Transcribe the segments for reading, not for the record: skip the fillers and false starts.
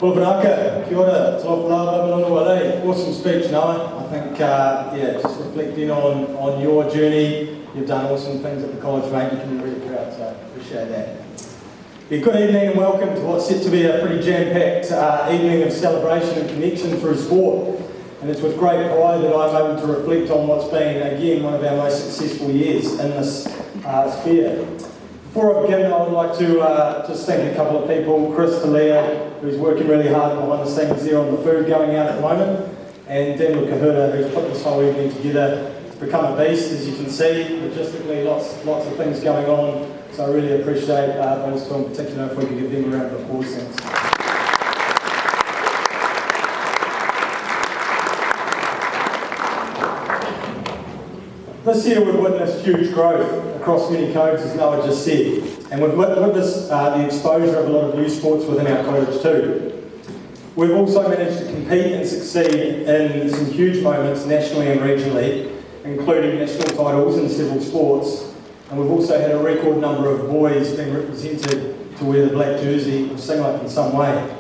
Kia ora, awesome speech, Noah. I think, just reflecting on your journey, you've done awesome things at the college, mate. You can be really proud, so appreciate that. Yeah, good evening and welcome to what's set to be a pretty jam-packed evening of celebration and connection through sport. And it's with great pride that I'm able to reflect on what's been, again, one of our most successful years in this sphere. Before I begin, I would like to just thank a couple of people, Chris Talia, who's working really hard behind the scenes there on the food going out at the moment, and Daniel Kahura, who's put this whole evening together. It's become a beast, as you can see, logistically, lots of things going on, so I really appreciate those two in particular. If we could give them a round of applause, thanks. This year we've witnessed huge growth across many codes, as Noah just said, and we've witnessed the exposure of a lot of new sports within our college too. We've also managed to compete and succeed in some huge moments nationally and regionally, including national titles in several sports, and we've also had a record number of boys being represented to wear the black jersey or singlet in some way.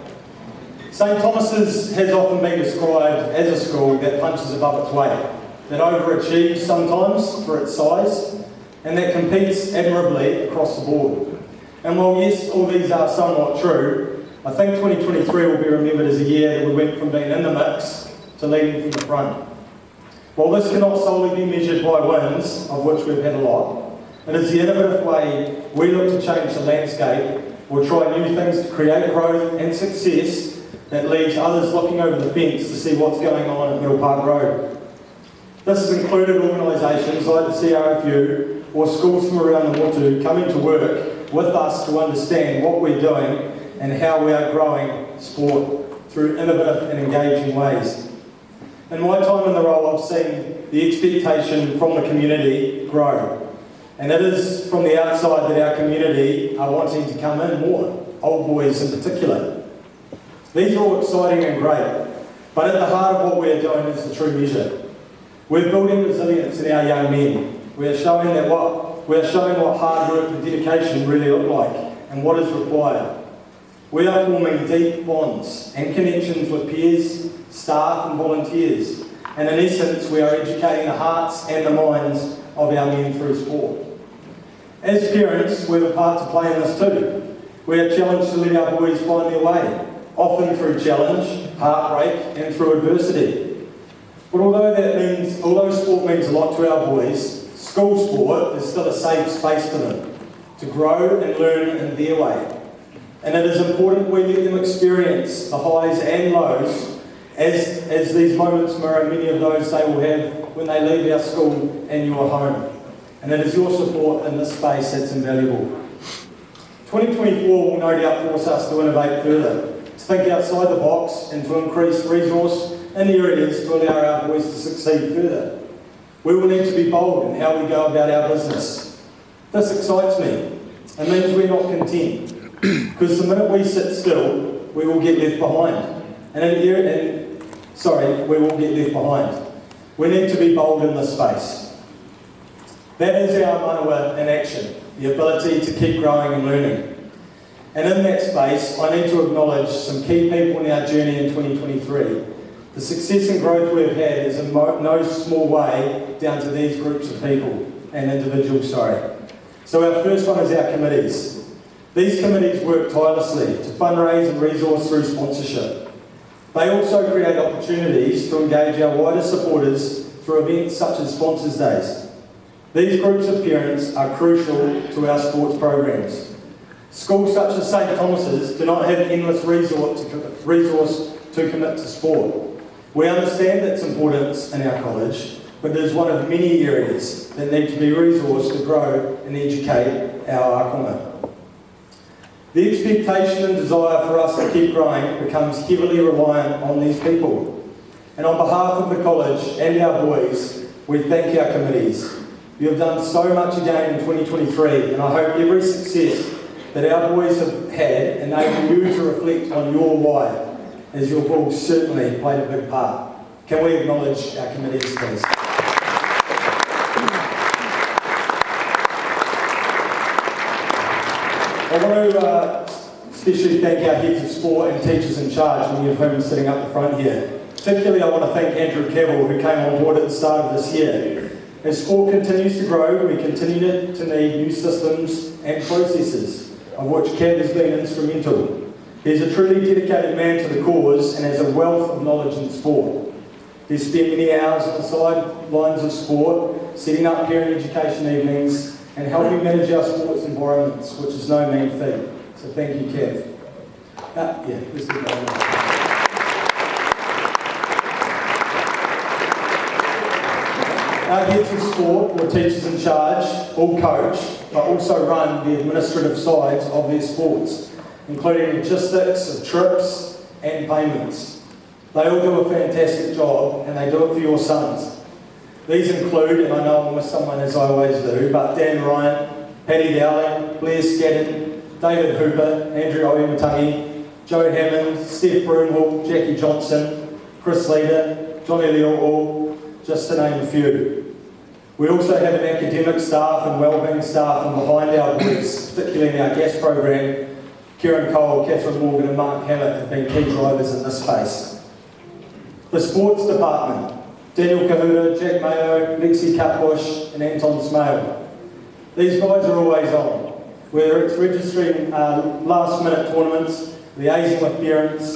St Thomas's has often been described as a school that punches above its weight, that overachieves sometimes for its size, and that competes admirably across the board. And while yes, all these are somewhat true, I think 2023 will be remembered as a year that we went from being in the mix to leading from the front. While this cannot solely be measured by wins, of which we've had a lot, it is the innovative way we look to change the landscape or try new things to create growth and success that leaves others looking over the fence to see what's going on at Middle Park Road. This has included organisations like the CRFU or schools from around the Motu coming to work with us to understand what we're doing and how we are growing sport through innovative and engaging ways. In my time in the role, I've seen the expectation from the community grow. And it is from the outside that our community are wanting to come in more, old boys in particular. These are all exciting and great, but at the heart of what we're doing is the true measure. We're building resilience in our young men. We're showing what hard work and dedication really look like and what is required. We are forming deep bonds and connections with peers, staff and volunteers. And in essence, we are educating the hearts and the minds of our men through sport. As parents, we have a part to play in this too. We are challenged to let our boys find their way, often through challenge, heartbreak and through adversity. But although sport means a lot to our boys, school sport is still a safe space for them to grow and learn in their way. And it is important we let them experience the highs and lows as these moments mirror many of those they will have when they leave our school and your home. And it is your support in this space that's invaluable. 2024 will no doubt force us to innovate further, to think outside the box and to increase resource in areas to allow our boys to succeed further. We will need to be bold in how we go about our business. This excites me. It means we're not content, because the minute we sit still, we will get left behind. We will get left behind. We need to be bold in this space. That is our manawa in action, the ability to keep growing and learning. And in that space, I need to acknowledge some key people in our journey in 2023. The success and growth we've had is in no small way down to these groups of people and individuals, So our first one is our committees. These committees work tirelessly to fundraise and resource through sponsorship. They also create opportunities to engage our wider supporters through events such as Sponsors Days. These groups of parents are crucial to our sports programs. Schools such as St Thomas's do not have endless resource to commit to sport. We understand its importance in our college, but it is one of many areas that need to be resourced to grow and educate our ākonga. The expectation and desire for us to keep growing becomes heavily reliant on these people. And on behalf of the college and our boys, we thank our committees. You have done so much again in 2023, and I hope every success that our boys have had enable you to reflect on your why, as you've all certainly played a big part. Can we acknowledge our committees, please? I want to especially thank our heads of sport and teachers in charge, many of whom are sitting up the front here. Particularly, I want to thank Andrew Cavill, who came on board at the start of this year. As sport continues to grow, we continue to need new systems and processes, of which Cav has been instrumental. He's a truly dedicated man to the cause and has a wealth of knowledge in sport. He's spent many hours on the sidelines of sport, setting up parent education evenings and helping manage our sports environments, which is no mean feat. So thank you, Cav. Let's get going. Our heads of sport, or teachers in charge, all coach, but also run the administrative sides of their sports, including logistics of trips and payments. They all do a fantastic job, and they do it for your sons. These include, and I know I'll miss someone as I always do, but Dan Ryan, Paddy Dowling, Blair Scadden, David Hooper, Andrew Oyematangi, Joe Hammond, Steph Broomhall, Jackie Johnson, Chris Leader, Johnny Leal, just to name a few. We also have an academic staff and wellbeing staff from behind our booths, particularly in our gas program. Kieran Cole, Catherine Morgan and Mark Hammett have been key drivers in this space. The sports department, Daniel Kahuta, Jack Mayo, Lexi Cutbush and Anton Smale. These guys are always on, whether it's registering last minute tournaments, liaising with parents,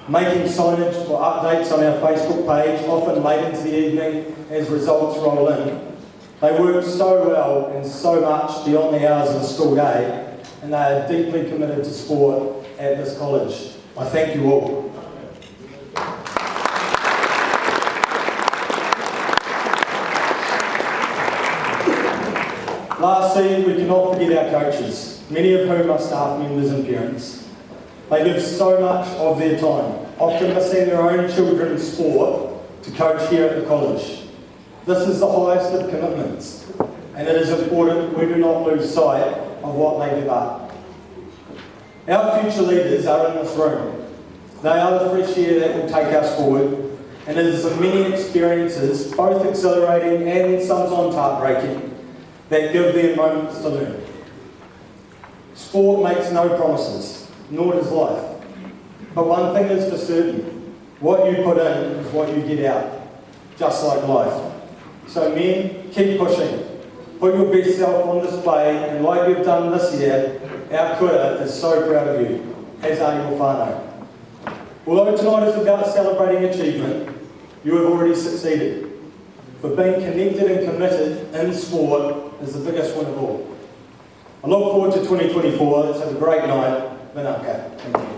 making signage for updates on our Facebook page, often late into the evening as results roll in. They work so well and so much beyond the hours of a school day, and they are deeply committed to sport at this college. I thank you all. Lastly, we cannot forget our coaches, many of whom are staff members and parents. They give so much of their time, often missing their own children's sport to coach here at the college. This is the highest of commitments, and it is important we do not lose sight of what they give up. Our future leaders are in this room. They are the fresh air that will take us forward, and it is the many experiences, both exhilarating and sometimes heartbreaking, that give them moments to learn. Sport makes no promises, nor does life. But one thing is for certain, what you put in is what you get out, just like life. So men, keep pushing. Put your best self on display, and like you've done this year, our kura is so proud of you, as are your whānau. Although tonight is about celebrating achievement, you have already succeeded. For being connected and committed in sport is the biggest win of all. I look forward to 2024. Let's have a great night. Vinaka. Thank you.